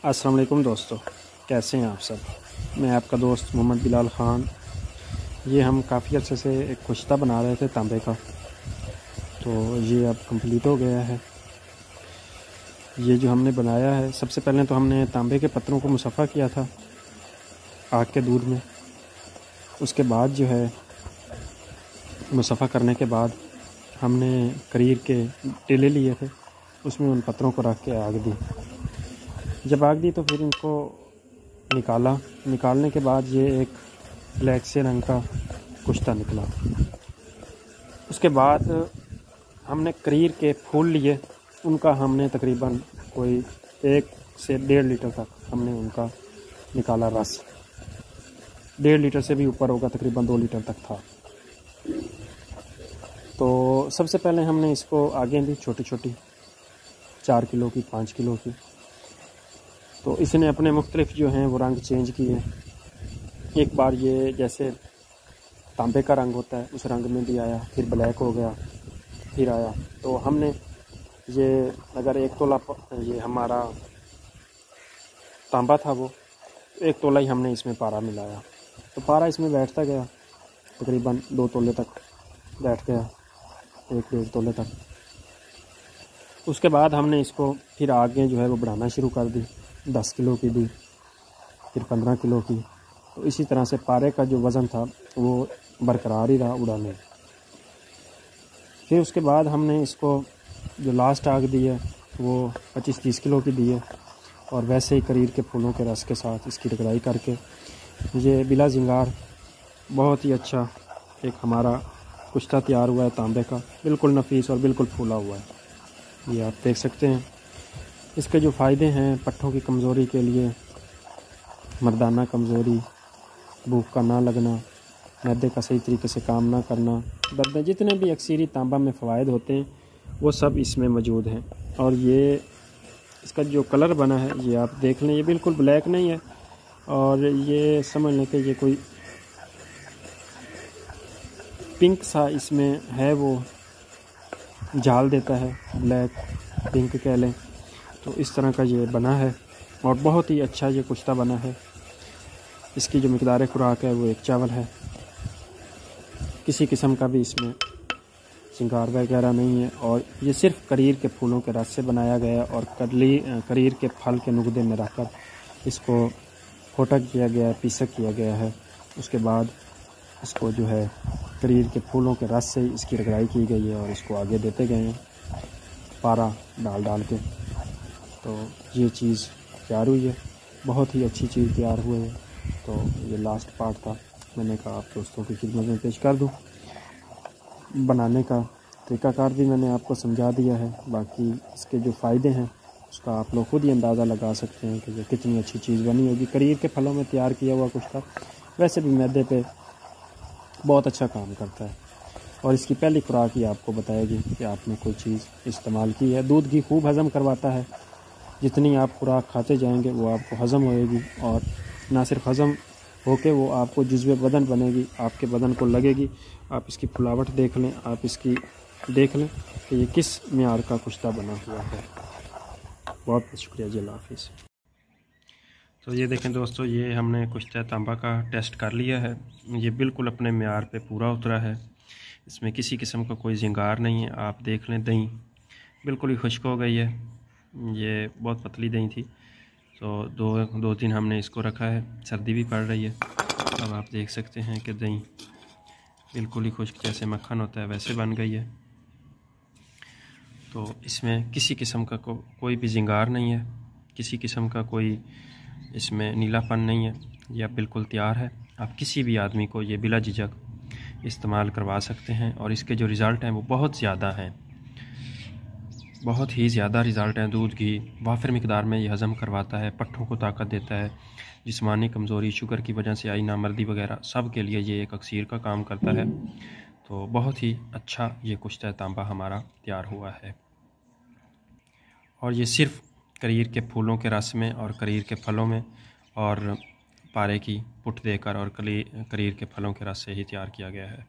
अस्सलाम वालेकुम दोस्तों, कैसे हैं आप सब। मैं आपका दोस्त मोहम्मद बिलाल ख़ान। ये हम काफ़ी अच्छे से एक कुश्ता बना रहे थे तांबे का, तो ये अब कंप्लीट हो गया है। ये जो हमने बनाया है, सबसे पहले तो हमने तांबे के पत्थरों को मुसफ़ा किया था आग के दूध में। उसके बाद जो है मुसफ़ा करने के बाद हमने करीर के टेले लिए थे, उसमें उन पत्थरों को रख के आग दी। जब आग दी तो फिर इनको निकालने के बाद ये एक ब्लैक से रंग का कुश्ता निकला। उसके बाद हमने करीर के फूल लिए, उनका हमने तकरीबन कोई 1 से 1.5 लीटर तक हमने उनका निकाला रस। 1.5 लीटर से भी ऊपर होगा, तकरीबन 2 लीटर तक था। तो सबसे पहले हमने इसको आगे दी छोटी छोटी 4 किलो की, 5 किलो की। तो इसने अपने मुख्तलिफ जो हैं वो रंग चेंज किए। एक बार ये जैसे तांबे का रंग होता है उस रंग में भी आया, फिर ब्लैक हो गया, फिर आया। तो हमने ये अगर 1 तोला ये हमारा तांबा था, वो 1 तोला ही हमने इसमें पारा मिलाया। तो पारा इसमें बैठता गया, तकरीबन 2 तोले तक बैठ गया, 1-1.5 तोले तक। उसके बाद हमने इसको फिर आगे जो है वो बढ़ाना शुरू कर दी। 10 किलो की दी, फिर 15 किलो की। तो इसी तरह से पारे का जो वज़न था वो बरकरार ही रहा, उड़ा नहीं। फिर उसके बाद हमने इसको जो लास्ट आग दी है वो 25-30 किलो की दी है, और वैसे ही करीर के फूलों के रस के साथ इसकी रगड़ाई करके ये बिला जिंगार बहुत ही अच्छा एक हमारा कुश्ता तैयार हुआ है तांबे का, बिल्कुल नफीस और बिल्कुल फूला हुआ है। ये आप देख सकते हैं। इसके जो फ़ायदे हैं पट्ठों की कमज़ोरी के लिए, मर्दाना कमज़ोरी, भूख का ना लगना, मैदे का सही तरीके से काम ना करना, दर्द, जितने भी अक्सरी तांबा में फ़वाइद होते हैं वो सब इसमें मौजूद हैं। और ये इसका जो कलर बना है ये आप देख लें, ये बिल्कुल ब्लैक नहीं है, और ये समझ लें कि ये कोई पिंक सा इसमें है, वो जाल देता है, ब्लैक पिंक कह लें। तो इस तरह का ये बना है और बहुत ही अच्छा ये कुश्ता बना है। इसकी जो मिक़दार खुराक है वो 1 चावल है। किसी किस्म का भी इसमें श्रृंगार वगैरह नहीं है, और ये सिर्फ करीर के फूलों के रस से बनाया गया और करीर के फल के नुकदे में रखकर इसको फोटक किया गया है, पीसक किया गया है। उसके बाद इसको जो है करीर के फूलों के रस से इसकी रगड़ाई की गई है और इसको आगे देते गए हैं पारा डाल के। तो ये चीज़ तैयार हुई है, बहुत ही अच्छी चीज़ तैयार हुई है। तो ये लास्ट पार्ट था, मैंने कहा आप दोस्तों की खिदमत में पेश कर दूं। बनाने का तरीक़ाकार भी मैंने आपको समझा दिया है। बाकी इसके जो फ़ायदे हैं उसका आप लोग खुद ही अंदाज़ा लगा सकते हैं कि ये कितनी अच्छी चीज़ बनी होगी। करीर के फलों में तैयार किया हुआ कुश्ता वैसे भी मैदे पे बहुत अच्छा काम करता है, और इसकी पहली खुराक ही आपको बताएगी कि आपने कोई चीज़ इस्तेमाल की है। दूध घी खूब हज़म करवाता है, जितनी आप खुराक खाते जाएंगे वो आपको हज़म होएगी, और ना सिर्फ हज़म होके वो आपको जुज़्व बदन बनेगी, आपके बदन को लगेगी। आप इसकी फुलावट देख लें, आप इसकी देख लें कि ये किस मेयार का कुश्ता बना हुआ है। बहुत बहुत शुक्रिया जी, अल्लाह हाफ़िज़। तो ये देखें दोस्तों, ये हमने कुश्ता तांबा का टेस्ट कर लिया है। ये बिल्कुल अपने मेयार पे पूरा उतरा है, इसमें किसी किस्म का कोई जिंगार नहीं है। आप देख लें, दही बिल्कुल ही खुश्क हो गई है, ये बहुत पतली दही थी। तो दो दिन हमने इसको रखा है, सर्दी भी पड़ रही है। अब आप देख सकते हैं कि दही बिल्कुल ही खुश्क, जैसे मक्खन होता है वैसे बन गई है। तो इसमें किसी किस्म का कोई भी जिंगार नहीं है, किसी किस्म का कोई इसमें नीलापन नहीं है। यह बिल्कुल तैयार है। आप किसी भी आदमी को ये बिला झिझक इस्तेमाल करवा सकते हैं, और इसके जो रिज़ल्ट हैं वो बहुत ज़्यादा हैं, बहुत ही ज़्यादा रिज़ल्ट हैं। दूध घी वाफिर मिकदार में ये हज़म करवाता है, पट्ठों को ताकत देता है, जिस्मानी कमज़ोरी, शुगर की वजह से आई नामर्दी वगैरह सब के लिए ये एक अक्सीर का काम करता है। तो बहुत ही अच्छा ये कुश्ता तांबा हमारा तैयार हुआ है, और ये सिर्फ़ करीर के फूलों के रस में और करीर के फलों में और पारे की पुट देकर और करीर के फलों के रस से ही तैयार किया गया है।